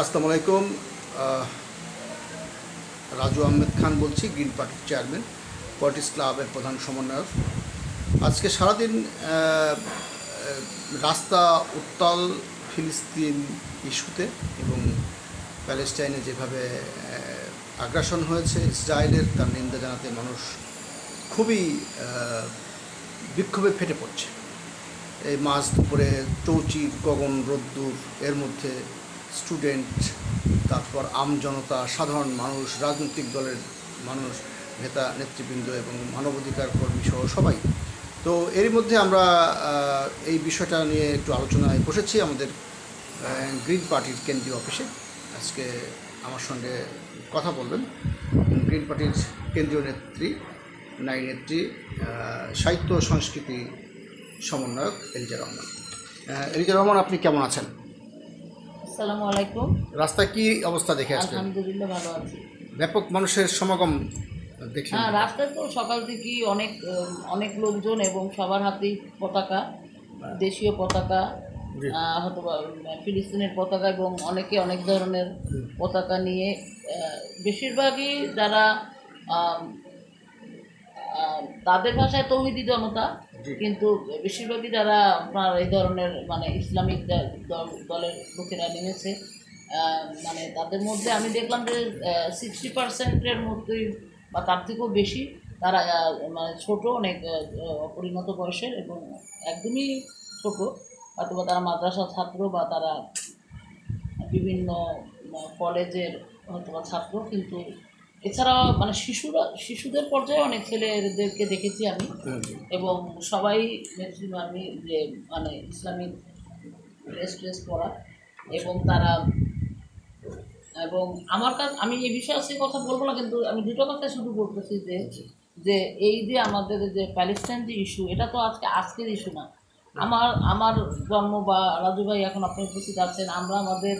আসসালামু আলাইকুম। রাজু আহমেদ খান বলছি, গ্রিন পার্টির চেয়ারম্যান, পলিটিক্স ক্লাবের প্রধান সমন্বয়ক। আজকে সারাদিন রাস্তা উত্তাল ফিলিস্তিন ইস্যুতে এবং প্যালেস্টাইনে যেভাবে আগ্রাসন হয়েছে ইসরায়েলের, তার নিন্দা জানাতে মানুষ খুবই বিক্ষোভে ফেটে পড়ছে। এই মাঝ দুপুরে চৌচির গগন রোদ্দুর, এর মধ্যে স্টুডেন্ট, তারপর আমজনতা, সাধারণ মানুষ, রাজনৈতিক দলের মানুষ, নেতা নেতৃবৃন্দ এবং মানবাধিকার কর্মী সহ সবাই। তো এরই মধ্যে আমরা এই বিষয়টা নিয়ে একটু আলোচনায় বসেছি আমাদের গ্রিন পার্টির কেন্দ্রীয় অফিসে। আজকে আমার সঙ্গে কথা বলবেন গ্রিন পার্টির কেন্দ্রীয় নেত্রী, নারী নেত্রী, সাহিত্য সংস্কৃতি সমন্বয়ক এলিজা রহমান। এলিজা রহমান, আপনি কেমন আছেন? আসসালামু আলাইকুম। রাস্তায় কি অবস্থা দেখে আসলেন? আলহামদুলিল্লাহ ভালো আছি। ব্যাপক মানুষের সমাগম দেখলেন? হ্যাঁ, রাস্তায় তো সকাল থেকেই অনেক লোকজন এবং সবার হাতেই পতাকা, দেশীয় পতাকা, হয়তো ফিলিস্তিনের পতাকা, এবং অনেকে অনেক ধরনের পতাকা নিয়ে, বেশিরভাগই যারা তাদের ভাষায় তৌহিদি জনতা, কিন্তু বেশিরভাগই যারা আপনার এই ধরনের মানে ইসলামিক দলের লোকেরা নেমেছে। মানে তাদের মধ্যে আমি দেখলাম যে 60%-এর মধ্যেই বা তার থেকেও বেশি তারা মানে ছোটো, অনেক অপরিণত বয়সের এবং একদমই ছোটো, অথবা তারা মাদ্রাসা ছাত্র বা তারা বিভিন্ন কলেজের অথবা ছাত্র। কিন্তু এছাড়া মানে শিশুদের পর্যায়ে অনেক ছেলেদেরকে দেখেছি আমি, এবং সবাই আমি যে মানে ইসলামিক ড্রেস পরা, এবং তারা এবং আমি এই বিষয়ে আজকে কথা বলবো না, কিন্তু আমি দুটো কথা শুধু বলতেছি যে যে এই যে আমাদের যে প্যালেস্টাইন যে ইস্যু, এটা তো আজকের ইস্যু না। আমার জন্ম বা রাজু ভাই এখন আপনি উপস্থিত আছেন, আমরা আমাদের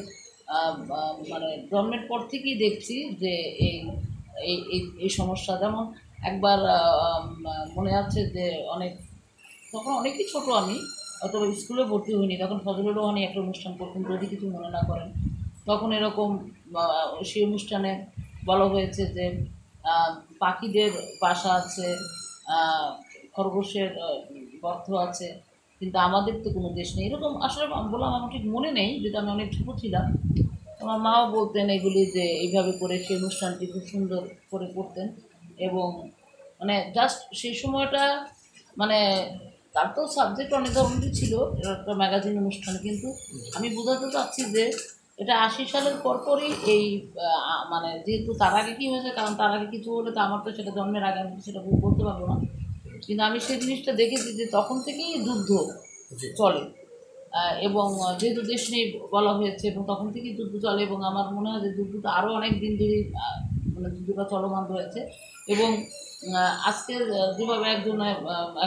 মানে জন্মের পর থেকেই দেখছি যে এই এই এই সমস্যা। যেমন একবার মনে আছে যে তখন অনেকই ছোট আমি, অথবা স্কুলে ভর্তি হইনি, তখন ফজলুর রহমানি একটা অনুষ্ঠান করতেন, যদি কিছু মনে না করেন। তখন এরকম সেই অনুষ্ঠানে বলা হয়েছে যে পাখিদের বাসা আছে, খরগোশের গর্ত আছে, কিন্তু আমাদের তো কোনো দেশ নেই। এরকম আসলে বললাম, আমার ঠিক মনে নেই, যেটা আমি অনেক ছোটো ছিলাম। আমার মাও বলতেন এগুলি, যে এইভাবে করে সেই অনুষ্ঠানটি খুব সুন্দর করে করতেন। এবং মানে জাস্ট সেই সময়টা মানে তার তো সাবজেক্ট অনেক ধরনেরই ছিল, একটা ম্যাগাজিন অনুষ্ঠান, কিন্তু আমি বোঝাতে চাচ্ছি যে এটা 80 সালের পরপরই এই মানে যেহেতু তার আগে কী হয়েছে, কারণ তার আগে কিছু হলে তো আমার তো সেটা জন্মের আগে, আমি সেটা বলতে পারবো না। কিন্তু আমি সেই জিনিসটা দেখেছি যে তখন থেকেই যুদ্ধ চলে, এবং যেহেতু দেশ নেই বলা হয়েছে, এবং তখন থেকেই যুদ্ধ চলে, এবং আমার মনে হয় যে যুদ্ধটা আরও অনেক দিন ধরেই মানে যুদ্ধটা চলমান রয়েছে। এবং আজকের যেভাবে একজন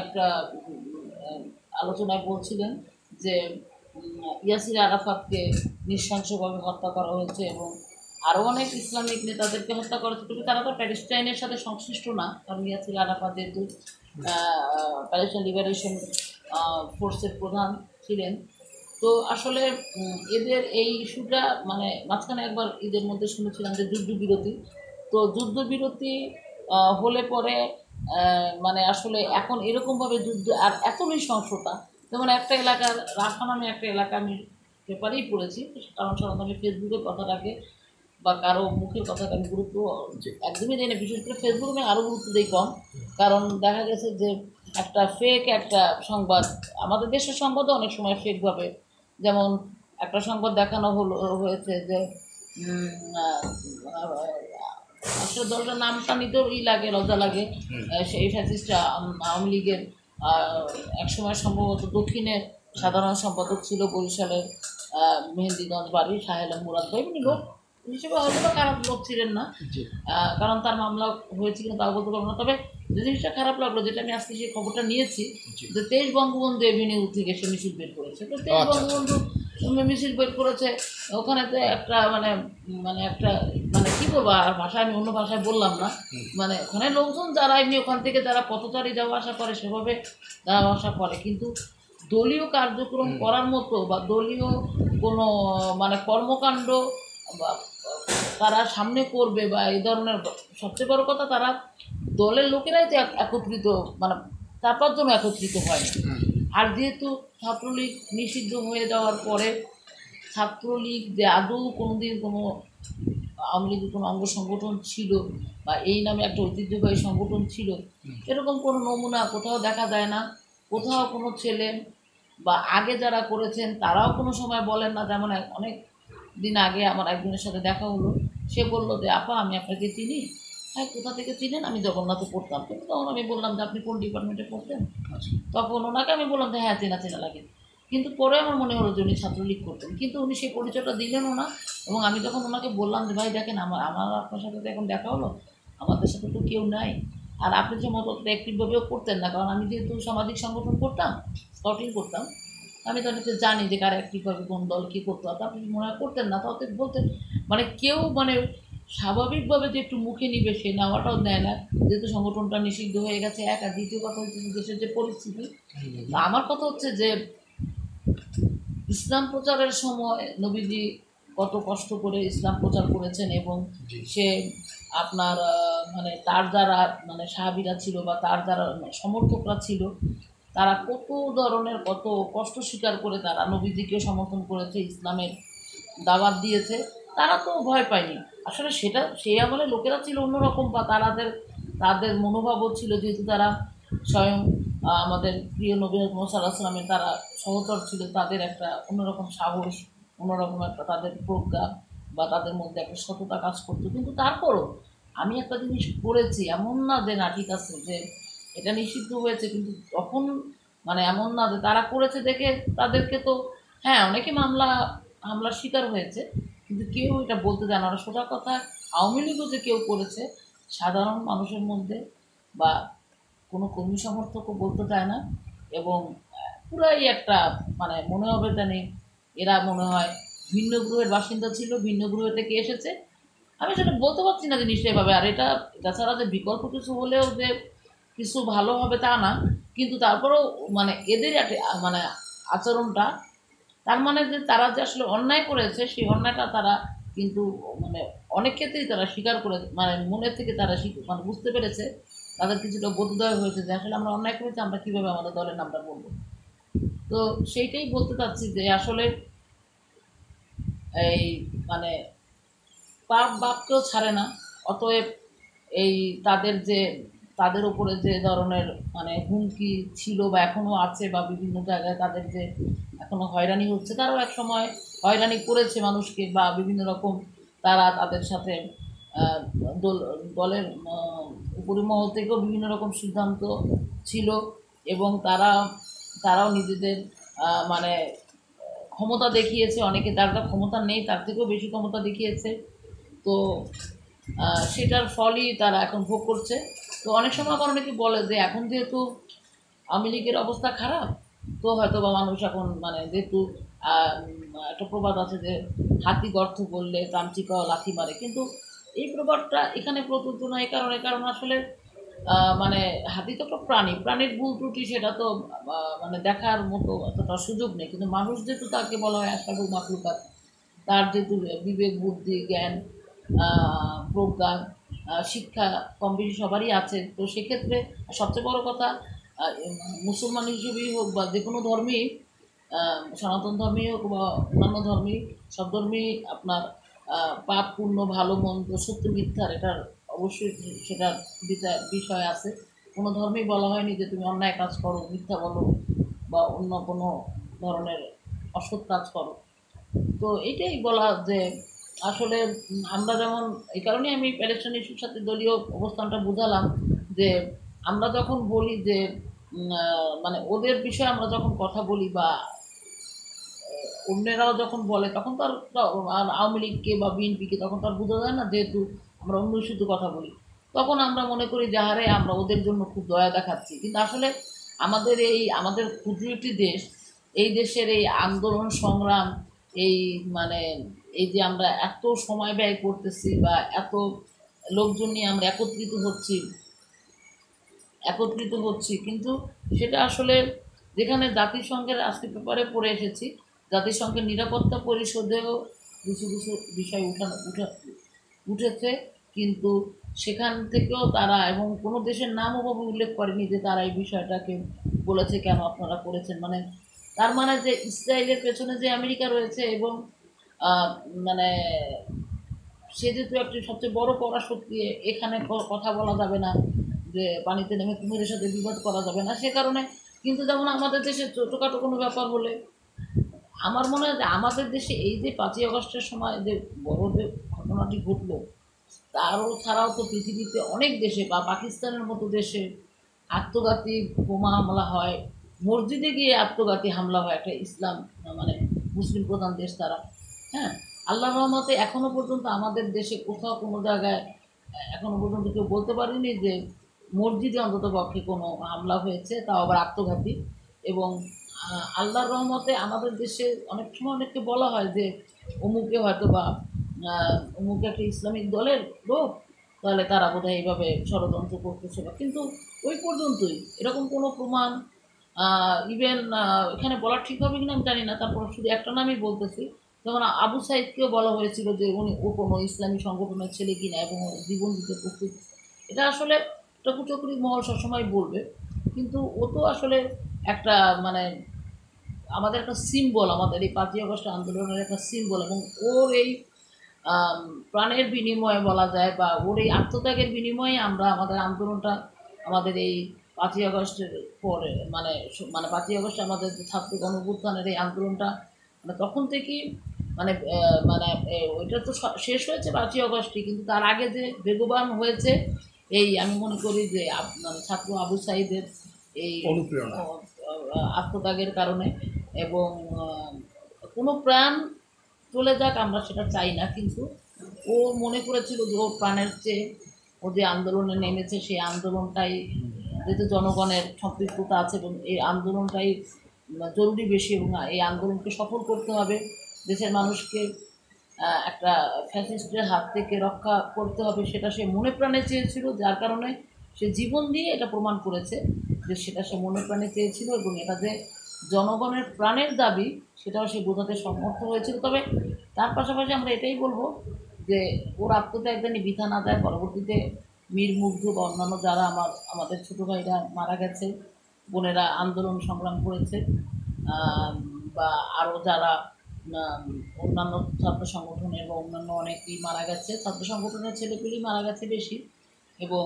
একটা আলোচনায় বলছিলেন যে ইয়াসির আরাফাতকে নৃশংসভাবে হত্যা করা হয়েছে, এবং আরও অনেক ইসলামিক নেতাদেরকে হত্যা করা হচ্ছে, কিন্তু তারা তো প্যালেস্টাইনের সাথে সংশ্লিষ্ট না, কারণ ইয়াসির আরাফাত যেহেতু প্যালেস্টাইন লিবারেশন ফোর্সের প্রধান ছিলেন। তো আসলে এদের এই ইস্যুটা মানে মাঝখানে একবার ঈদের মধ্যে শুনেছিলাম যে যুদ্ধবিরতি, তো যুদ্ধবিরতি হলে পরে মানে আসলে এখন এরকমভাবে যুদ্ধ আর এত নৃশংসতা। যেমন একটা এলাকার রাফা নামে একটা এলাকা, আমি পেপারেই পড়েছি, কারণ সাধারণত আমি ফেসবুকের কথাটাকে বা কারো মুখের কথাকে আমি গুরুত্ব একদমই দিই না, বিশেষ করে ফেসবুকে আমি আরও গুরুত্ব দিই কম। কারণ দেখা গেছে যে একটা ফেক একটা সংবাদ, আমাদের দেশের সংবাদও অনেক সময় ফেকভাবে, যেমন একটা সংবাদ দেখানো হয়েছে যে আসলে দলটার নামটা নিতেও লাগে, লজ্জা লাগে। সেই ফ্যাসিস্টরা আওয়ামী লীগের একসময় সম্ভবত দক্ষিণের সাধারণ সম্পাদক ছিল, বরিশালের মেহেন্দিগঞ্জ বাড়ি, শাহেলা মুরাদ ভাই, উনি লোক হিসেবে হয়তো বা খারাপ লোক ছিলেন না, কারণ তার মামলা হয়েছে কিনা তাও বলতে পারবো না। তবে যে জিনিসটা খারাপ লাগলো, যেটা আমি আজকে সেই খবরটা নিয়েছি, যে 23 বঙ্গবন্ধু এভিনিউ থেকে সে মিছিল বের করেছে। তো 23 বঙ্গবন্ধু মিছিল বের করেছে, ওখানেতে একটা মানে মানে একটা মানে কী বলবো, আর ভাষা আমি অন্য ভাষায় বললাম না, মানে ওখানে লোকজন যারা এমনি ওখান থেকে যারা পথচারী যাওয়া আসা করে সেভাবে যাওয়া আসা করে, কিন্তু দলীয় কার্যক্রম করার মতো বা দলীয় কোনো মানে কর্মকাণ্ড বা তারা সামনে করবে বা এই ধরনের, সবচেয়ে বড় কথা তারা দলের লোকেরাই তো একত্রিত, মানে 4-5 জন একত্রিত হয়নি। আর যেহেতু ছাত্রলীগ নিষিদ্ধ হয়ে যাওয়ার পরে ছাত্রলীগ যে আদৌ কোনোদিন কোনো আওয়ামী লীগের কোনো অঙ্গ সংগঠন ছিল বা এই নামে একটা ঐতিহ্যবাহী সংগঠন ছিল, এরকম কোনো নমুনা কোথাও দেখা যায় না। কোথাও কোনো ছেলে বা আগে যারা করেছেন তারাও কোনো সময় বলেন না। যেমন অনেক দিন আগে আমার একজনের সাথে দেখা হলো, সে বলল যে আপা আমি আপনাকে চিনি। হ্যাঁ, কোথা থেকে চিনেন? আমি জগন্নাথে পড়তাম। কিন্তু তখন আমি বললাম যে আপনি কোন ডিপার্টমেন্টে পড়তেন? তখন ওনাকে আমি বললাম যে হ্যাঁ, চেনা চেনা লাগে। কিন্তু পরে আমার মনে হলো যে উনি ছাত্রলীগ করতেন, কিন্তু উনি সেই পরিচয়টা দিলেনও না। এবং আমি যখন ওনাকে বললাম যে ভাই দেখেন, আমার আমার আপনার সাথে তো এখন দেখা হলো, আমাদের সাথে তো কেউ নাই। আর আপনি যে মতো অ্যাক্টিভভাবেও করতেন না, কারণ আমি যেহেতু সামাজিক সংগঠন করতাম, স্কাউটিং করতাম, আমি তো অনেকটা জানি যে কারা অ্যাক্টিভভাবে কোন দল কী করতে হয়। আপনি মনে হয় করতেন না, তাতে বলতেন মানে কেউ মানে স্বাভাবিকভাবে যে একটু মুখে নিবে সে নেওয়াটাও নেয় না, যেহেতু সংগঠনটা নিষিদ্ধ হয়ে গেছে এক। আর দ্বিতীয় কথা হচ্ছে যে দেশের যে পরিস্থিতি, আমার কথা হচ্ছে যে ইসলাম প্রচারের সময় নবীজি কত কষ্ট করে ইসলাম প্রচার করেছেন এবং সে আপনার মানে তার যারা মানে সাহাবীরা ছিল বা তার যারা সমর্থকরা ছিল, তারা কত ধরনের কত কষ্ট স্বীকার করে তারা নবীজিকে সমর্থন করেছে, ইসলামের দাওয়াত দিয়েছে। তারা তো ভয় পায়নি। আসলে সেটা সেই আমলে লোকেরা ছিল অন্যরকম, বা তাদের তাদের মনোভাবও ছিল, যেহেতু তারা স্বয়ং আমাদের প্রিয় নবী মুহাম্মদ সাল্লাল্লাহু আলাইহি ওয়াসাল্লামের তারা সহচর ছিল, তাদের একটা অন্যরকম সাহস, অন্যরকম একটা তাদের প্রজ্ঞা বা তাদের মধ্যে একটা সততা কাজ করতো। কিন্তু তারপরও আমি একটা জিনিস করেছি, এমন না যে না ঠিক আছে যে এটা নিষিদ্ধ হয়েছে, কিন্তু তখন মানে এমন না যে তারা করেছে দেখে তাদেরকে তো, হ্যাঁ অনেকে হামলার শিকার হয়েছে, কিন্তু কেউ এটা বলতে দেয় না। ওরা সোজা কথা, আওয়ামী লীগও যে কেউ করেছে সাধারণ মানুষের মধ্যে বা কোনো কর্মী সমর্থকও বলতে চায় না। এবং পুরাই একটা মানে মনে হবে জানি এরা মনে হয় ভিন্ন গ্রহের বাসিন্দা ছিল, ভিন্ন গ্রহ থেকে এসেছে। আমি সেটা বলতে পারছি না জিনিসটা এভাবে। আর এটা তাছাড়া যে বিকল্প কিছু হলেও যে কিছু ভালো হবে তা না, কিন্তু তারপরেও মানে এদের মানে আচরণটা, তার মানে যে তারা যে আসলে অন্যায় করেছে সেই অন্যায়টা তারা কিন্তু মানে অনেক ক্ষেত্রেই তারা স্বীকার করে, মানে মনের থেকে তারা মানে বুঝতে পেরেছে, তাদের কিছুটা বোধোদয় হয়েছে যে আসলে আমরা অন্যায় করেছি, আমরা কীভাবে আমাদের দলের নামটা বলবো। তো সেইটাই বলতে চাচ্ছি যে আসলে এই মানে পাপ বাপকেও ছাড়ে না। অতএব এই তাদের যে তাদের উপরে যে ধরনের মানে হুমকি ছিল বা এখনও আছে, বা বিভিন্ন জায়গায় তাদের যে এখনও হয়রানি হচ্ছে, তারাও এক সময় হয়রানি করেছে মানুষকে, বা বিভিন্ন রকম তারা তাদের সাথে আহ, দলের উপরিমহল থেকেও বিভিন্ন রকম সিদ্ধান্ত ছিল। এবং তারাও নিজেদের মানে ক্ষমতা দেখিয়েছে, অনেকে যার ক্ষমতা নেই তার থেকেও বেশি ক্ষমতা দেখিয়েছে। তো সেটার ফলই তারা এখন ভোগ করছে। তো অনেক সময় আবার অনেকে বলে যে এখন যেহেতু আওয়ামী লীগের অবস্থা খারাপ, তো হয়তো বা মানুষ এখন মানে যেহেতু একটা প্রবাদ আছে যে হাতি গর্ত বললে তান্ত্রিকাও লাথি মারে, কিন্তু এই প্রবাদটা এখানে প্রযোজ্য না। কারণ আসলে মানে হাতি তো একটা প্রাণী, প্রাণীর ভুল ত্রুটি সেটা তো মানে দেখার মতো অতটা সুযোগ নেই। কিন্তু মানুষ যেহেতু তাকে বলা হয় আশরাফুল মাখলুকাত, তার যেহেতু বিবেক বুদ্ধি জ্ঞান প্রজ্ঞা শিক্ষা কম বেশি সবারই আছে, তো সেক্ষেত্রে সবচেয়ে বড় কথা মুসলমান হিসেবেই হোক বা যে কোনো ধর্মেই, সনাতন ধর্মেই হোক বা অন্যান্য ধর্মেই, সব ধর্মেই আপনার পাপ পুণ্য ভালো মন্দ সত্য মিথ্যার এটার অবশ্যই সেটার বিষয় আছে। কোনো ধর্মেই বলা হয়নি যে তুমি অন্যায় কাজ করো, মিথ্যা বলো বা অন্য কোনো ধরনের অসৎ কাজ করো। তো এইটাই বলা যে আসলে আমরা যেমন, এই কারণেই আমি প্যালেস্টাইন ইস্যুর সাথে দলীয় অবস্থানটা বুঝালাম যে আমরা যখন বলি যে মানে ওদের বিষয়ে আমরা যখন কথা বলি বা অন্যেরাও যখন বলে, তখন তো আর আওয়ামী লীগকে বা বিএনপিকে তখন তো আর বোঝা যায় না, যেহেতু আমরা অন্য ইস্যুতে কথা বলি। তখন আমরা মনে করি যে হারে আমরা ওদের জন্য খুব দয়া দেখাচ্ছি, কিন্তু আসলে আমাদের ক্ষুদ্র একটি দেশ, এই দেশের এই আন্দোলন সংগ্রাম, এই মানে এই যে আমরা এত সময় ব্যয় করতেছি বা এত লোকজন নিয়ে আমরা একত্রিত হচ্ছি, কিন্তু সেটা আসলে যেখানে জাতিসংঘের আজকে পেপারে পড়ে এসেছি, জাতিসংঘের নিরাপত্তা পরিষদেও কিছু কিছু বিষয় উঠেছে, কিন্তু সেখান থেকেও তারা এবং কোনো দেশের নামও বাবু উল্লেখ করেনি যে তারা এই বিষয়টাকে বলেছে কেন আপনারা করেছেন। মানে তার মানে যে ইসরায়েলের পেছনে যে আমেরিকা রয়েছে এবং আহ, মানে সে যেহেতু একটি সবচেয়ে বড় পরাশক্তি, এখানে কথা বলা যাবে না যে পানিতে নেমে কুমিরের সাথে বিবাদ করা যাবে না, সে কারণে। কিন্তু যেমন আমাদের দেশে ছোটোখাটো কোনো ব্যাপার হলে আমার মনে হয় যে আমাদের দেশে এই যে 5ই আগস্টের সময় যে বড় যে ঘটনাটি ঘটলো, তারও ছাড়াও তো পৃথিবীতে অনেক দেশে বা পাকিস্তানের মতো দেশে আত্মঘাতী বোমা হামলা হয়, মসজিদে গিয়ে আত্মঘাতী হামলা হয় একটা ইসলাম মানে মুসলিম প্রধান দেশ তারা। হ্যাঁ, আল্লাহ রহমতে এখনো পর্যন্ত আমাদের দেশে কোথাও কোনো জায়গায় এখনো পর্যন্ত কেউ বলতে পারেনি যে মসজিদে অন্তত পক্ষে কোনো হামলা হয়েছে, তাও আবার আত্মঘাতী। এবং আল্লাহর রহমতে আমাদের দেশে অনেক সময় অনেককে বলা হয় যে অমুকে হয়তো বা অমুকে একটা ইসলামিক দলের লোক, তাহলে তারা বোধহয় এইভাবে ষড়যন্ত্র করতেছে বা, কিন্তু ওই পর্যন্তই, এরকম কোনো প্রমাণ ইভেন এখানে বলা ঠিক হবে কিনা আমি জানি না, তারপর শুধু একটা নামই বলতেছি। যেমন আবু সাইদকেও বলা হয়েছিল যে ও কোনো ইসলামী সংগঠনের ছেলে কিনা এবং ওর জীবন দিতে প্রস্তুত। এটা আসলে টকুটকুরি মহল সবসময় বলবে, কিন্তু ও তো আসলে একটা মানে আমাদের একটা সিম্বল, আমাদের এই 5ই আগস্ট আন্দোলনের একটা সিম্বল। এবং ওর এই আম, প্রাণের বিনিময়ে বলা যায় বা ওর এই আত্মত্যাগের বিনিময়ে আমরা আমাদের আন্দোলনটা, আমাদের এই 5ই আগস্টের পরে মানে মানে 5ই আগস্ট আমাদের যে ছাত্র গণঅভ্যুত্থানের এই আন্দোলনটা মানে তখন থেকেই মানে মানে ওইটা তো শেষ হয়েছে 5ই আগস্টই, কিন্তু তার আগে যে বেগবান হয়েছে এই আমি মনে করি যে মানে ছাত্র আবু সাইদের এই অনুপ্রেরণা। আত্মত্যাগের কারণে। এবং কোনো প্রাণ চলে যাক আমরা সেটা চাই না, কিন্তু ও মনে করেছিল যে ওর প্রাণের চেয়ে ও যে আন্দোলনে নেমেছে সেই আন্দোলনটাই, যেহেতু জনগণের সম্পৃক্ততা আছে এবং এই আন্দোলনটাই জরুরি বেশি, এবং এই আন্দোলনকে সফল করতে হবে, দেশের মানুষকে একটা ফ্যাসিস্টের হাত থেকে রক্ষা করতে হবে, সেটা সে মনে প্রাণে চেয়েছিল, যার কারণে সে জীবন দিয়ে এটা প্রমাণ করেছে যে সেটা সে মনে প্রাণে চেয়েছিল। এবং এটা যে জনগণের প্রাণের দাবি সেটাও সে বোঝাতে সমর্থ হয়েছিল। তবে তার পাশাপাশি আমরা এটাই বলবো যে ওর আত্মত্যাগ যেন বৃথা না যায়। পরবর্তীতে মীর মুগ্ধ বা অন্যান্য যারা আমাদের ছোটো ভাইরা মারা গেছে, বোনেরা আন্দোলন সংগ্রাম করেছে, বা আরও যারা আম, অন্যান্য ছাত্র সংগঠনের বা অন্যান্য অনেকেই মারা গেছে, ছাত্র সংগঠনের ছেলেপেলেই মারা গেছে বেশি। এবং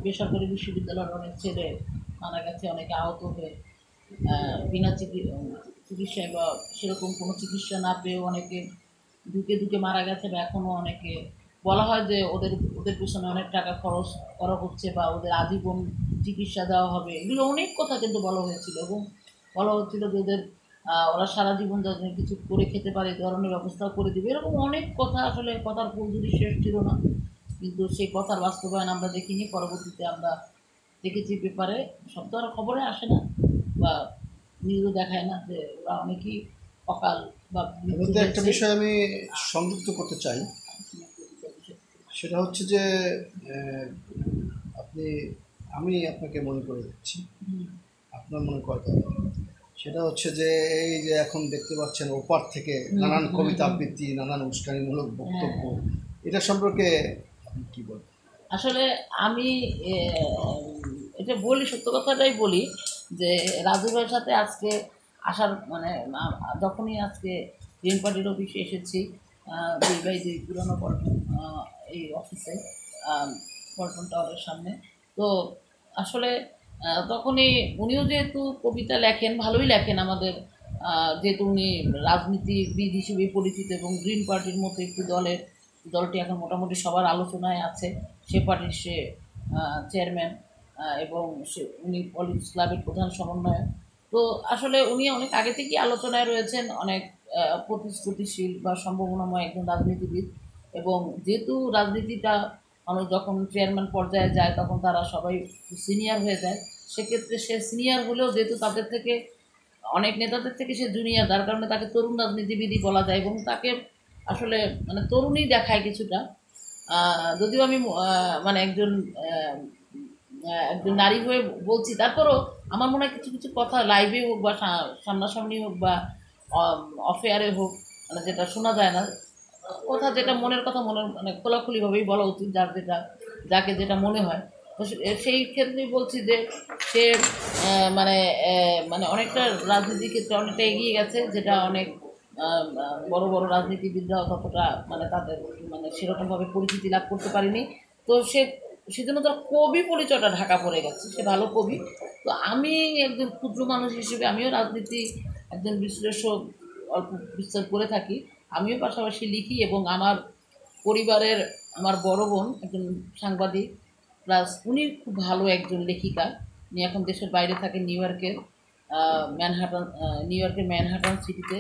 বেসরকারি বিশ্ববিদ্যালয়ের অনেক ছেলে মারা গেছে, অনেকে আহত হয়ে বিনা চিকিৎসায় বা সেরকম কোনো চিকিৎসা না পেয়েও অনেকে ঢুকে ঢুকে মারা গেছে, বা এখনও অনেকে বলা হয় যে ওদের ওদের পিছনে অনেক টাকা খরচ করা হচ্ছে বা ওদের আজীবন চিকিৎসা দেওয়া হবে, এগুলো অনেক কথা কিন্তু বলা হয়েছিল। এবং বলা হচ্ছিল যে ওদের ওরা সারা জীবন যাতে কিছু করে খেতে পারে এই ধরনের ব্যবস্থা করে দেবে, এরকম অনেক কথা। আসলে কথার যদি শেষ ছিল না, কিন্তু সেই কথার বাস্তবায়ন আমরা দেখিনি। পরবর্তীতে আমরা দেখেছি পেপারে, সব তো আর খবরে আসে না বা নিউজও দেখায় না যে ওরা অনেকেই অকাল বা মৃত্যু এতে একটা হয়েছে। বিষয় আমি সংযুক্ত করতে চাই, সেটা হচ্ছে যে আহ, আপনি আমি আপনাকে মনে করে দিচ্ছি, আপনার মনে কয়টা, সেটা হচ্ছে যে এই যে এখন দেখতে পাচ্ছেন ওপার থেকে নানান কবিতা আবৃত্তি, নানান উস্কানিমূলক বক্তব্য, এটা সম্পর্কে আপনি কী বলবেন? আসলে আমি এটা বলি, সত্য কথাটাই বলি যে রাজু ভাইয়ের সাথে আজকে আসার মানে যখনই আজকে গ্রিন পার্টির অফিসে এসেছি, 2 বাই 2 পুরনো পল্টন এই অফিসে, পল্টন টাওয়ারের সামনে, তো আসলে তখনই উনিও যেহেতু কবিতা লেখেন, ভালোই লেখেন আমাদের, যেহেতু উনি রাজনীতিবিদ হিসেবে পরিচিত এবং গ্রিন পার্টির মতো একটি দলটি এখন মোটামুটি সবার আলোচনায় আছে, সে পার্টির সে চেয়ারম্যান, এবং উনি পলিটিক্স ক্লাবের প্রধান সমন্বয়ক। তো আসলে উনি অনেক আগে থেকেই আলোচনায় রয়েছেন, অনেক প্রতিশ্রুতিশীল বা সম্ভাবনাময় একজন রাজনীতিবিদ। এবং যেহেতু রাজনীতিটা মানুষ যখন চেয়ারম্যান পর্যায়ে যায় তখন তারা সবাই সিনিয়র হয়ে যায়, সেক্ষেত্রে সে সিনিয়র হলেও যেহেতু তাদের থেকে অনেক নেতাদের থেকে সে জুনিয়র, যার কারণে তাকে তরুণ রাজনীতিবিদই বলা যায়। এবং তাকে আসলে মানে তরুণই দেখায় কিছুটা, যদিও আমি মানে একজন নারী হয়ে বলছি, তারপরও আমার মনে হয় কিছু কিছু কথা লাইভে হোক বা সামনাসামনি হোক বা অফেয়ারে হোক, মানে যেটা শোনা যায় না, কথা যেটা মনের কথা মনের মানে খোলাখুলিভাবেই বলা উচিত, যার যেটা যাকে যেটা মনে হয়। তো সেই ক্ষেত্রেই বলছি যে সে মানে মানে অনেকটা রাজনীতির ক্ষেত্রে অনেকটা এগিয়ে গেছে, যেটা অনেক বড় বড় রাজনীতিবিদরা ততটা মানে তাদের মানে সেরকমভাবে পরিচিতি লাভ করতে পারেনি। তো সেজন্য তার কবি পরিচয়টা ঢাকা পড়ে গেছে, সে ভালো কবি। তো আমি একজন ক্ষুদ্র মানুষ হিসেবে আমিও রাজনীতি একজন বিশ্লেষক অল্প বিস্তার করে থাকি, আমিও পাশাপাশি লিখি। এবং আমার পরিবারের আমার বড় বোন একজন সাংবাদিক, প্লাস উনি খুব ভালো একজন লেখিকা। উনি এখন দেশের বাইরে থাকেন, নিউ ইয়র্কের ম্যানহাটন সিটিতে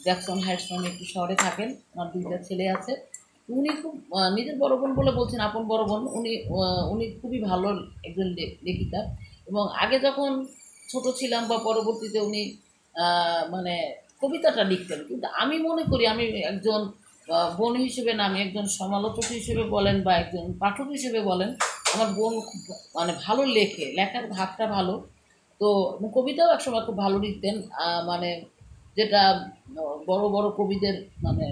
জ্যাকসন হাইটস নামে একটি শহরে থাকেন। আমার দুইটা ছেলে আছে। উনি খুব নিজের বড় বোন বলে বলছেন, আপন বড় বোন। উনি খুবই ভালো একজন লেখিকা। এবং আগে যখন ছোট ছিলাম বা পরবর্তীতে উনি মানে কবিতাটা লিখতেন। কিন্তু আমি মনে করি আমি একজন বোন হিসেবে না, আমি একজন সমালোচক হিসেবে বলেন বা একজন পাঠক হিসেবে বলেন, আমার বোন খুব মানে ভালো লেখে, লেখার ভাবটা ভালো। তো কবিতাও একসময় খুব ভালো লিখতেন। মানে যেটা বড় বড় কবিদের মানে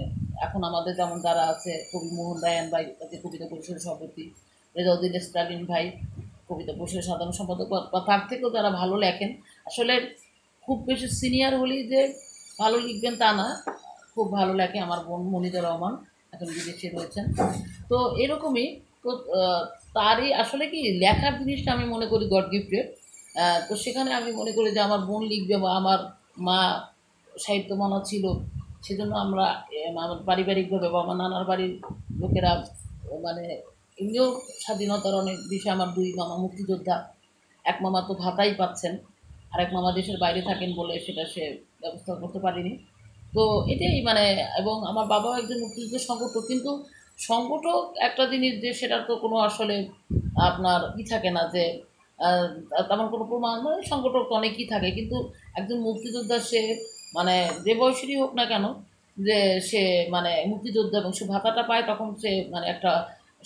এখন আমাদের যেমন যারা আছে, কবি মোহন রায়ান ভাই, তাদের কবিতা পরিষদের সভাপতি, রেজাউদ্দিন স্টালিন ভাই কবিতা পরিষদের সাধারণ সম্পাদক, বা তার থেকেও যারা ভালো লেখেন। আসলে খুব বেশি সিনিয়র হলেই যে ভালো লিখবেন তা না, খুব ভালো লেখে আমার বোন মনিদুর রহমান, এখন বিদেশে রয়েছেন। তো এরকমই। তো তারই আসলে কি লেখার জিনিসটা আমি মনে করি গড গিফটেড। তো সেখানে আমি মনে করি যে আমার বোন লিখবে বা আমার মা সাহিত্যমনা ছিল, সেজন্য আমরা আমার পারিবারিকভাবে বা আমার নানার বাড়ির লোকেরা মানে এমনিও স্বাধীনতার অনেক বিষয়ে আমার দুই মামা মুক্তিযোদ্ধা। এক মামা তো ভাতাই পাচ্ছেন, আরেক মামা দেশের বাইরে থাকেন বলে সেটা সে ব্যবস্থা করতে পারেনি। তো এটাই মানে, এবং আমার বাবাও একজন মুক্তিযুদ্ধের সংগঠক। কিন্তু সংগঠক একটা জিনিস যে সেটার তো কোনো আসলে আপনার থাকে না যে আহ, তেমন কোনো প্রমাণ, মানে সংগঠক তো অনেকই থাকে, কিন্তু একজন মুক্তিযোদ্ধা সে মানে যে বয়সেরই হোক না কেন, যে সে মানে মুক্তিযোদ্ধা এবং সে ভাতাটা পায়, তখন সে মানে একটা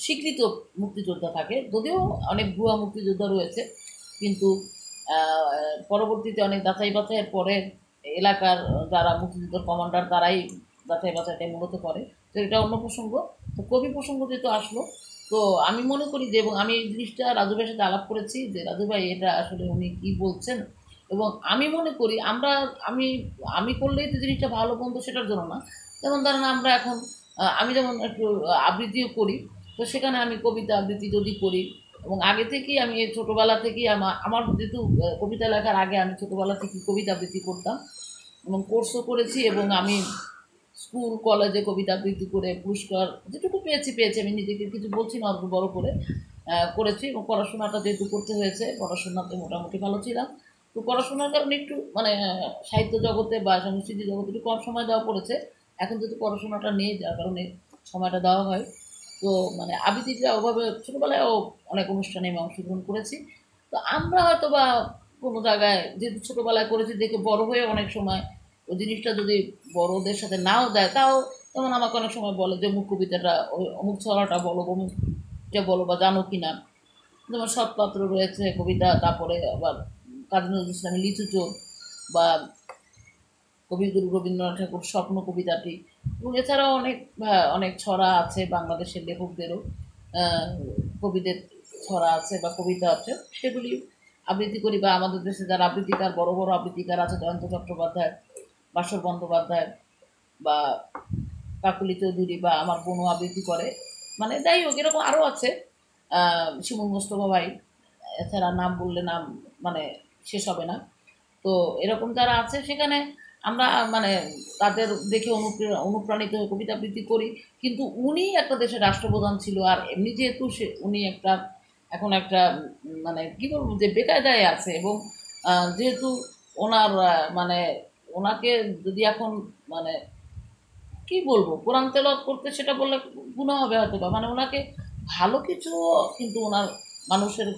স্বীকৃত মুক্তিযোদ্ধা থাকে। যদিও অনেক ভুয়া মুক্তিযোদ্ধা রয়েছে, কিন্তু পরবর্তীতে অনেক যাচাই বাছাইয়ের পরে এলাকার যারা মুক্তিযুদ্ধের কমান্ডার তারাই যাচাই বাছাইটাই মূলত করে। তো এটা অন্য প্রসঙ্গ। তো কবি প্রসঙ্গ যেহেতু আসলো, তো আমি মনে করি যে, এবং আমি এই জিনিসটা রাজু ভাইয়ের সাথে আলাপ করেছি যে রাজু ভাই এটা আসলে উনি কী বলছেন। এবং আমি মনে করি আমি আমি করলেই তো জিনিসটা ভালো মন্দ সেটার জন্য না। যেমন ধরেন আমরা এখন আমি যেমন একটু আবৃত্তিও করি, তো সেখানে আমি কবিতা আবৃত্তি যদি করি, এবং আগে থেকেই আমি ছোটোবেলা থেকেই আমার যেহেতু কবিতা লেখার আগে আমি ছোটোবেলা থেকেই কবিতা আবৃত্তি করতাম এবং কোর্সও করেছি। এবং আমি স্কুল কলেজে কবিতা আবৃত্তি করে পুরস্কার যেটুকু পেয়েছি, আমি নিজেকে কিছু বলছি না, অল্প বড় করে করেছি। এবং পড়াশোনাটা যেহেতু করতে হয়েছে, পড়াশোনাতে মোটামুটি ভালো ছিলাম। তো পড়াশোনার কারণে একটু মানে সাহিত্য জগতে বা সংস্কৃতি জগতে একটু কম সময় দেওয়া পড়েছে। এখন যেহেতু পড়াশোনাটা নেই, যার কারণে সময়টা দেওয়া হয়। তো মানে আবৃত্তিটা ওভাবে ছোটোবেলায়ও অনেক অনুষ্ঠানে আমি অংশগ্রহণ করেছি। তো আমরা হয়তো বা কোনো জায়গায় যেহেতু ছোটোবেলায় করেছি দেখে বড় হয়ে অনেক সময় ওই জিনিসটা যদি বড়দের সাথে নাও দেয়, তাও যেমন আমাকে অনেক সময় বলে যে অমুক কবিতাটা ওই অমুক ছড়াটা বলো, অমুকটা বলো বা জানো কি না। যেমন সৎপাত্র রয়েছে কবিতা, তারপরে আবার কাজী নজরুল ইসলামের লিচু চোর, বা কবিগুরু রবীন্দ্রনাথ ঠাকুর স্বপ্ন কবিতাটি, এবং এছাড়াও অনেক ছড়া আছে বাংলাদেশের লেখকদেরও, কবিদের ছড়া আছে বা কবিতা আছে, সেগুলি আবৃত্তি করি। বা আমাদের দেশে যারা আবৃত্তিকার বড় বড় আবৃত্তিকার আছে, জয়ন্ত চট্টোপাধ্যায়, বাসর বন্দ্যোপাধ্যায় বা কাকুলি চৌধুরী, বা আমার বোনও আবৃত্তি করে। মানে যাই হোক, এরকম আরও আছে, শিমুল মোস্তফা ভাই, এছাড়া নাম বললে নাম মানে শেষ হবে না। তো এরকম যারা আছে সেখানে আমরা মানে তাদের দেখে অনুপ্রাণিত হয়ে কবিতা আবৃত্তি করি। কিন্তু উনি একটা দেশের রাষ্ট্রপ্রধান ছিল, আর এমনি যেহেতু উনি একটা এখন একটা মানে কী বলবো যে বেকায়দায় আছে। এবং যেহেতু ওনার মানে ওনাকে যদি এখন মানে কি বলবো কোরআন তেলাওয়াত করতে সেটা বললে গুনাহ হবে হয়তো বা, মানে ওনাকে ভালো কিছু কিন্তু ওনার মানুষের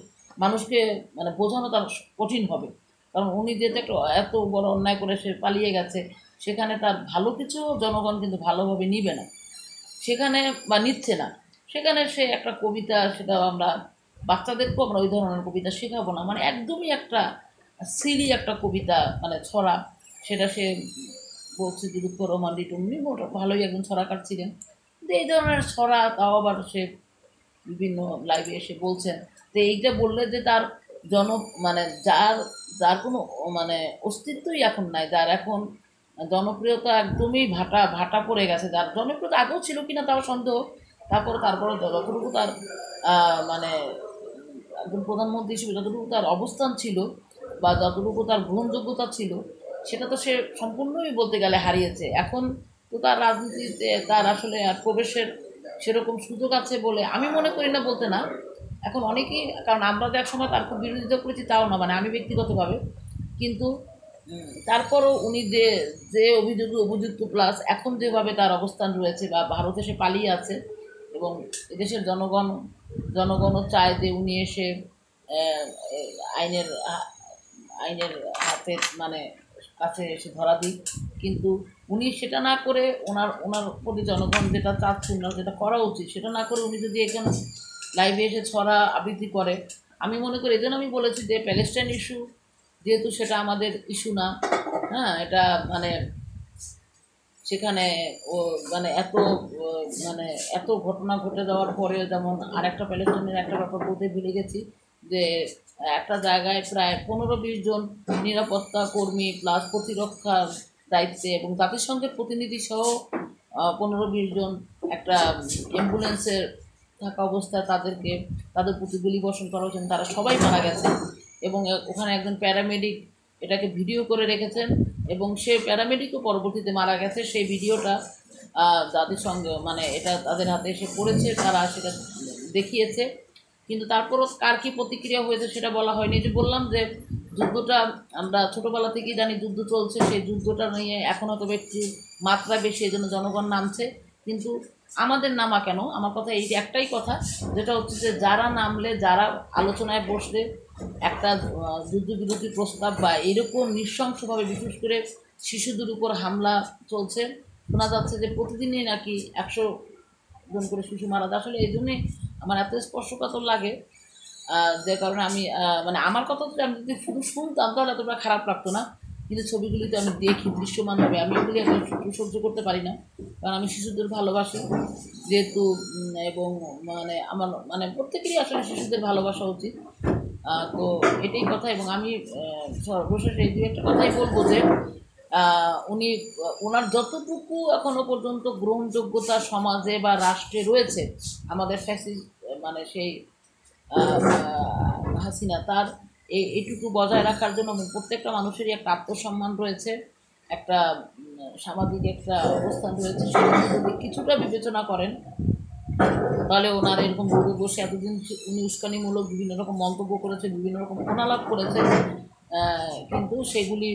মানুষকে মানে বোঝানো তার কঠিন হবে। কারণ উনি যেহেতু একটা এত বড় অন্যায় করে সে পালিয়ে গেছে, সেখানে তার ভালো কিছু জনগণ কিন্তু ভালোভাবে নিবে না সেখানে, বা নিচ্ছে না। সেখানে সে একটা কবিতা, সেটা আমরা বাচ্চাদেরকেও আমরা ওই ধরনের কবিতা শেখাবো না, মানে একদমই একটা সিলি একটা কবিতা মানে ছড়া, সেটা সে বলছে যে লুৎফর রহমান লিটু উনি ভালোই একজন ছড়াকার ছিলেন, কিন্তু এই ধরনের ছড়া তাও আবার সে বিভিন্ন লাইভে এসে বলছেন। তো এইটা বললে যে তার জন মানে যার যার কোনো মানে অস্তিত্বই এখন নাই, যার এখন জনপ্রিয়তা একদমই ভাটা ভাটা পড়ে গেছে, যার জনপ্রিয়তা আগেও ছিল কিনা তাও সন্দেহ, তারপরে যতটুকু তার মানে একজন প্রধানমন্ত্রী হিসেবে যতটুকু তার অবস্থান ছিল বা যতটুকু তার গ্রহণযোগ্যতা ছিল, সেটা তো সে সম্পূর্ণই বলতে গেলে হারিয়েছে। এখন তো তার রাজনীতিতে তার আসলে আর প্রবেশের সেরকম সুযোগ আছে বলে আমি মনে করি না, বলতে না। এখন অনেকেই, কারণ আমরা তো একসময় তার খুব বিরোধিতা করেছি তাও না, মানে আমি ব্যক্তিগতভাবে, কিন্তু তারপরও উনি যে যে অভিযুক্ত প্লাস এখন যেভাবে তার অবস্থান রয়েছে বা ভারতে সে পালিয়ে আছে, এবং এদেশের জনগণও চায় যে উনি এসে আহ, আইনের আইনের হাতে মানে কাছে এসে ধরা দিক, কিন্তু উনি সেটা না করে ওনার ওনার প্রতি জনগণ যেটা চাচ্ছে, ওনার যেটা করা উচিত সেটা না করে উনি যদি এখানে লাইভে এসে ছড়া আবৃত্তি করে, আমি মনে করি, এই জন্য আমি বলেছি যে প্যালেস্টাইন ইস্যু যেহেতু সেটা আমাদের ইস্যু না, হ্যাঁ, এটা মানে সেখানে ও মানে মানে এত ঘটনা ঘটে যাওয়ার পরে, যেমন আরেকটা প্যালেস্টাইনের একটা ব্যাপার বলতে ভুলে গেছি, যে একটা জায়গায় প্রায় 15-20 জন নিরাপত্তা কর্মী প্লাস প্রতিরক্ষার দায়িত্বে এবং জাতিসংঘের প্রতিনিধি সহ 15-20 জন একটা অ্যাম্বুলেন্সের থাকা অবস্থায় তাদের প্রতি গুলি বর্ষণ করা হয়েছে, তারা সবাই মারা গেছে। এবং ওখানে একজন প্যারামেডিক এটাকে ভিডিও করে রেখেছেন, এবং সে প্যারামেডিকও পরবর্তীতে মারা গেছে। সেই ভিডিওটা জাতিসংঘ মানে এটা তাদের হাতে এসে পড়েছে, তারা সেটা দেখিয়েছে, কিন্তু তারপরও কার কী প্রতিক্রিয়া হয়েছে সেটা বলা হয়নি। যে বললাম যে যুদ্ধটা আমরা ছোটোবেলা থেকেই জানি যুদ্ধ চলছে, সেই যুদ্ধটা নিয়ে এখন হয়তো একটু মাত্রা বেশি, এই জন্য জনগণ নামছে, কিন্তু আমাদের নামা কেন? আমার কথা এই একটাই কথা, যেটা হচ্ছে যে যারা নামলে, যারা আলোচনায় বসলে একটা যুদ্ধবিরতি প্রস্তাব বা এরকম নৃশংসভাবে, বিশেষ করে শিশুদের উপর হামলা চলছে, শোনা যাচ্ছে যে প্রতিদিনই নাকি 100 জন করে শিশু মারা যায়। আসলে এই জন্যে আমার এত স্পর্শকাতর লাগে, যে কারণে আমি মানে আমার কথা হচ্ছে, আমি যদি শুধু শুনতাম তাহলে এতটা খারাপ লাগতো না, কিন্তু ছবিগুলিতে আমি দেখি দৃশ্যমানভাবে, আমি এগুলি এখন সহ্য করতে পারি না, কারণ আমি শিশুদের ভালোবাসি যেহেতু, এবং মানে আমার মানে প্রত্যেকেরই আসলে শিশুদের ভালোবাসা উচিত। তো এটাই কথা, এবং আমি সর্বশেষ এই দুই একটা কথাই বলবো যে উনি ওনার যতটুকু এখনো পর্যন্ত গ্রহণযোগ্যতা সমাজে বা রাষ্ট্রে রয়েছে, আমাদের ফ্যাসিস্ট মানে সেই হাসিনা, তার এইটুকু বজায় রাখার জন্য প্রত্যেকটা মানুষেরই একটা আত্মসম্মান রয়েছে, একটা সামাজিক একটা অবস্থান রয়েছে, সেটা যদি কিছুটা বিবেচনা করেন তাহলে ওনার এরকম গরু বসে এতদিন উনি উস্কানিমূলক বিভিন্ন রকম মন্তব্য করেছে, বিভিন্ন রকম ফোনালাপ করেছে, কিন্তু সেগুলি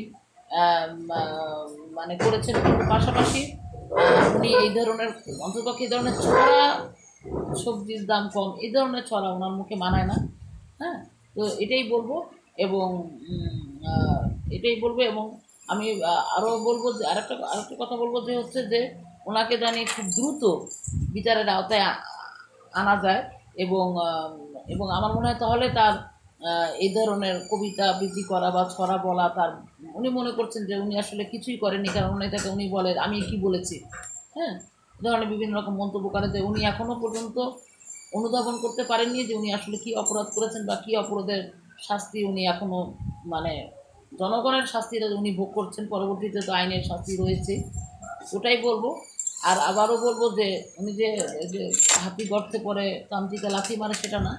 মানে করেছেন, কিন্তু পাশাপাশি উনি এই ধরনের, অন্ততপক্ষে এই ধরনের ছড়া, সবজির দাম কম, এই ধরনের ছড়া ওনার মুখে মানায় না। হ্যাঁ, তো এটাই বলবো, এবং এটাই বলবো, এবং আমি আরও বলবো যে আরেকটা কথা বলবো, যে হচ্ছে যে ওনাকে জানি খুব দ্রুত বিচারের আওতায় আনা যায়, এবং এবং আমার মনে হয় তাহলে তার এই ধরনের কবিতা আবৃত্তি করা বা ছড়া বলা, তার উনি মনে করছেন যে উনি আসলে কিছুই করেননি, কারণ উনি বলেন আমি কি বলেছি, হ্যাঁ, এ ধরনের বিভিন্ন রকম মন্তব্য করে, যে উনি এখনও পর্যন্ত অনুধাবন করতে পারেননি যে উনি আসলে কী অপরাধ করেছেন বা কী অপরাধের শাস্তি উনি এখনও মানে জনগণের শাস্তিটা উনি ভোগ করছেন, পরবর্তীতে তো আইনের শাস্তি রয়েছে, ওটাই বলবো। আর আবারও বলবো যে উনি যে হাতি গর্তে পরে তান্ত্রিকা লাথি মারে সেটা না,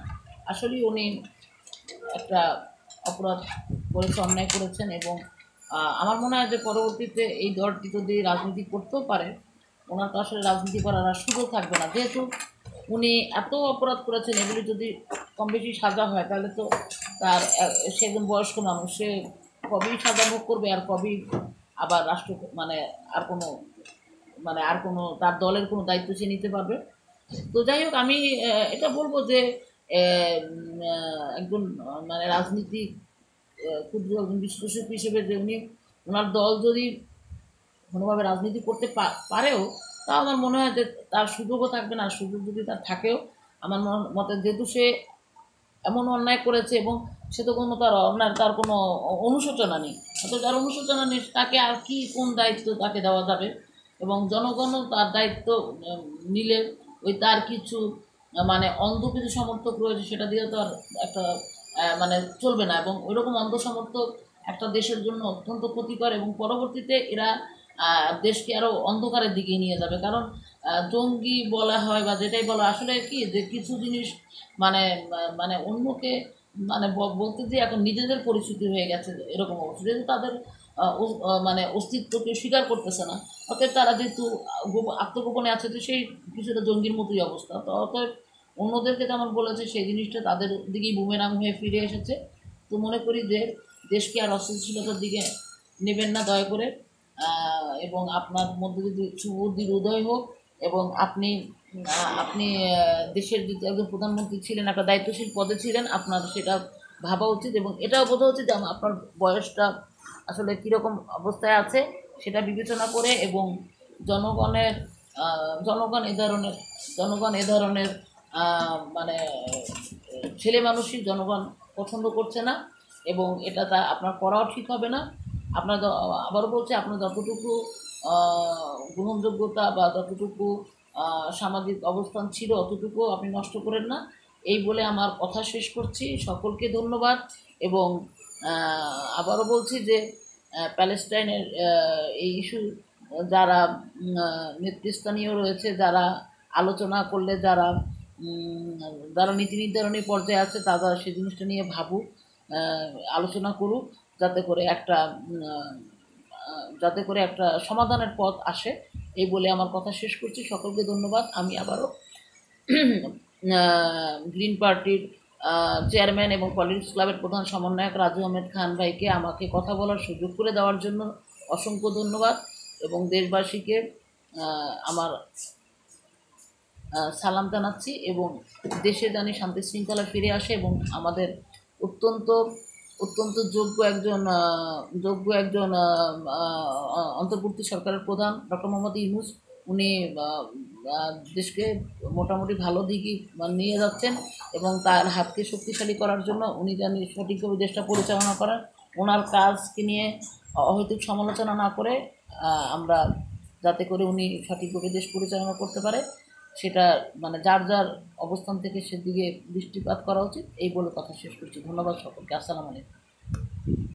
আসলেই উনি একটা অপরাধ করেছে, অন্যায় করেছেন, এবং আমার মনে হয় যে পরবর্তীতে এই দলটি যদি রাজনীতি করতেও পারে, ওনার তো আসলে রাজনীতি করার আর সুযোগ থাকবে না, যেহেতু উনি এত অপরাধ করেছেন, এগুলি যদি কম বেশি সাজা হয় তাহলে তো তার সে একজন বয়স্ক মানুষ, সে কবেই সাজা ভোগ করবে, আর কবেই আবার রাষ্ট্র মানে আর কোনো আর কোনো তার দলের কোনো দায়িত্ব সে নিতে পারবে। তো যাই হোক, আমি এটা বলবো যে একজন মানে রাজনীতিক ক্ষুদ্র একজন বিশ্লেষক হিসেবে, যে উনি ওনার দল যদি কোনোভাবে রাজনীতি করতে পারেও, তাও আমার মনে হয় যে তার সুযোগও থাকবে না, আর সুযোগ যদি তার থাকেও, আমার মতে যেহেতু সে এমন অন্যায় করেছে এবং সে তো কোনো তার অন্যায়, তার কোনো অনুশোচনা নেই। তো যার অনুশোচনা নেই তাকে আর কি কোন দায়িত্ব তাকে দেওয়া যাবে? এবং জনগণও তার দায়িত্ব নিলে ওই তার কিছু মানে অন্ধ কিছু সমর্থক রয়েছে, সেটা দিয়ে তো আর একটা মানে চলবে না। এবং ওইরকম অন্ধ সমর্থক একটা দেশের জন্য অত্যন্ত ক্ষতিকর, এবং পরবর্তীতে এরা দেশকে আরও অন্ধকারের দিকে নিয়ে যাবে। কারণ জঙ্গি বলা হয় বা যেটাই বলা, আসলে কি যে কিছু জিনিস মানে মানে অন্যকে মানে বলতে যে এখন নিজেদের পরিস্থিতি হয়ে গেছে এরকম অবস্থা, যেহেতু তাদের মানে অস্তিত্বকে স্বীকার করতেছে না, অতএব তারা যেহেতু আত্মগোপনে আছে, তো সেই কিছুটা জঙ্গির মতোই অবস্থা। তো অতএব অন্যদেরকে যেমন বলেছে সেই জিনিসটা তাদের দিকেই বুমেরাং হয়ে ফিরে এসেছে। তো মনে করি যে দেশকে আর অস্থিতিশীলতার দিকে নেবেন না দয়া করে। এবং আপনার মধ্যে যদি সুবুদ্ধির উদয় হোক, এবং আপনি আপনি দেশের যদি একজন প্রধানমন্ত্রী ছিলেন, একটা দায়িত্বশীল পদে ছিলেন, আপনার সেটা ভাবা উচিত। এবং এটাও বোঝা উচিত যে আপনার বয়সটা আসলে কীরকম অবস্থায় আছে সেটা বিবেচনা করে, এবং জনগণের জনগণ এ ধরনের মানে ছেলে মানুষই জনগণ পছন্দ করছে না, এবং এটা তা আপনার করাও ঠিক হবে না। আপনার আবারও বলছি, আপনার যতটুকু গ্রহণযোগ্যতা বা যতটুকু সামাজিক অবস্থান ছিল অতটুকু আপনি নষ্ট করেন না, এই বলে আমার কথা শেষ করছি। সকলকে ধন্যবাদ। এবং আবারও বলছি যে প্যালেস্টাইনের এই ইস্যু যারা নেতৃস্থানীয় রয়েছে, যারা আলোচনা করলে যারা যারা নীতি নির্ধারণী পর্যায়ে আছে, তারা সেই জিনিসটা নিয়ে ভাবুক, আলোচনা করুক, যাতে করে একটা যাতে করে একটা সমাধানের পথ আসে, এই বলে আমার কথা শেষ করছি। সকলকে ধন্যবাদ। আমি আবারও গ্রিন পার্টির চেয়ারম্যান এবং পলিটিক্স ক্লাবের প্রধান সমন্বয়ক রাজু আহমেদ খান ভাইকে আমাকে কথা বলার সুযোগ করে দেওয়ার জন্য অসংখ্য ধন্যবাদ, এবং দেশবাসীকে আমার সালাম জানাচ্ছি, এবং দেশে জানি শান্তি শৃঙ্খলা ফিরে আসে, এবং আমাদের অত্যন্ত অত্যন্ত যোগ্য একজন অন্তর্বর্তী সরকারের প্রধান ডক্টর মোহাম্মদ ইউনূস, উনি দেশকে মোটামুটি ভালো দিকে নিয়ে যাচ্ছেন, এবং তার হাতকে শক্তিশালী করার জন্য উনি জানি সঠিকভাবে দেশটা পরিচালনা করেন। ওনার কাজকে নিয়ে অহেতুক সমালোচনা না করে আমরা যাতে করে উনি সঠিকভাবে দেশ পরিচালনা করতে পারে, সেটা মানে যার যার অবস্থান থেকে সেদিকে দৃষ্টিপাত করা উচিত, এই বলে কথা শেষ করছি। ধন্যবাদ সকলকে। আসসালামু আলাইকুম।